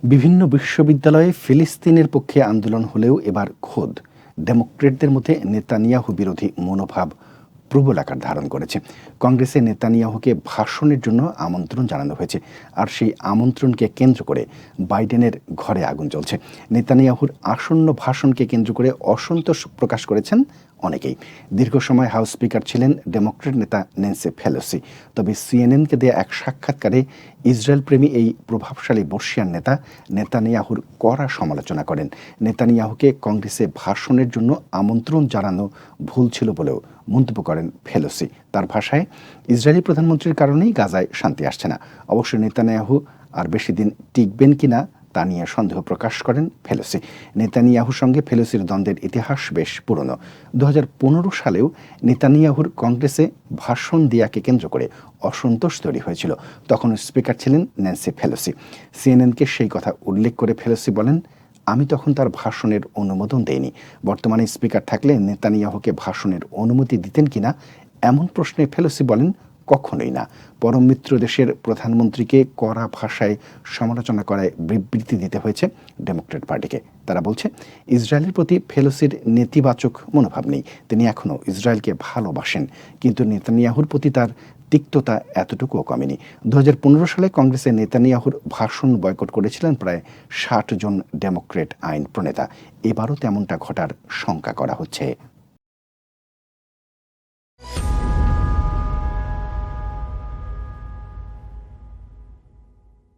বিভিন্ন বিশ্ববিদ্যালয়ে ফিলিস্তিনের পক্ষে আন্দোলন হলেও এবার খোদ ডেমোক্রেটদের মধ্যে নেতানিয়াহু বিরোধী মনোভাব প্রবল আকার ধারণ করেছে। কংগ্রেসে নেতানিয়াহুকে ভাষণের জন্য আমন্ত্রণ জানানো হয়েছে, আর সেই আমন্ত্রণকে কেন্দ্র করে বাইডেনের ঘরে আগুন জ্বলছে। নেতানিয়াহুর আসন্ন ভাষণকে কেন্দ্র করে অসন্তোষ প্রকাশ করেছেন অনেকেই। দীর্ঘ সময় হাউস স্পিকার ছিলেন ডেমোক্রেট নেতা ন্যান্সি পেলোসি। তবে সিএনএনকে দেয়া এক সাক্ষাৎকারে ইসরায়েল প্রেমী এই প্রভাবশালী বর্ষিয়ান নেতা নেতানিয়াহুর কড়া সমালোচনা করেন। নেতানিয়াহুকে কংগ্রেসে ভাষণের জন্য আমন্ত্রণ জানানো ভুল ছিল বলেও মন্তব্য করেন পেলোসি। তার ভাষায়, ইসরায়েলি প্রধানমন্ত্রীর কারণেই গাজায় শান্তি আসছে না। অবশ্য নেতানিয়াহু আর বেশি দিন টিকবেন কিনা তা নিয়ে সন্দেহ প্রকাশ করেন পেলোসি। নেতানিয়াহুর সঙ্গে পেলোসির দ্বন্দ্বের ইতিহাস বেশ পুরনো। 2015 সালেও নেতানিয়াহুর কংগ্রেসে ভাষণ দেয়াকে কেন্দ্র করে অসন্তোষ তৈরি হয়েছিল। তখন স্পিকার ছিলেন ন্যান্সি পেলোসি। সিএনএনকে সেই কথা উল্লেখ করে পেলোসি বলেন, আমি তখন তার ভাষণের অনুমোদন দেইনি। বর্তমানে স্পিকার থাকলে নেতানিয়াহুকে ভাষণের অনুমতি দিতেন কিনা এমন প্রশ্নে পেলোসি বলেন, কখনোই না। পরম মিত্র দেশের প্রধানমন্ত্রীকে কড়া ভাষায় সমালোচনা করায় বিবৃতি দিতে হয়েছে ডেমোক্রেট পার্টিকে। তারা বলছে, ইসরায়েলের প্রতি পেলোসির নেতিবাচক মনোভাব নেই। তিনি এখনও ইসরায়েলকে ভালোবাসেন, কিন্তু নেতানিয়াহুর প্রতি তার তিক্ততা এতটুকুও কমেনি। 2015 সালে কংগ্রেসে নেতানিয়াহুর ভাষণ বয়কট করেছিলেন প্রায় 60 জন ডেমোক্রেট আইন প্রণেতা। এবারও তেমনটা ঘটার শঙ্কা করা হচ্ছে।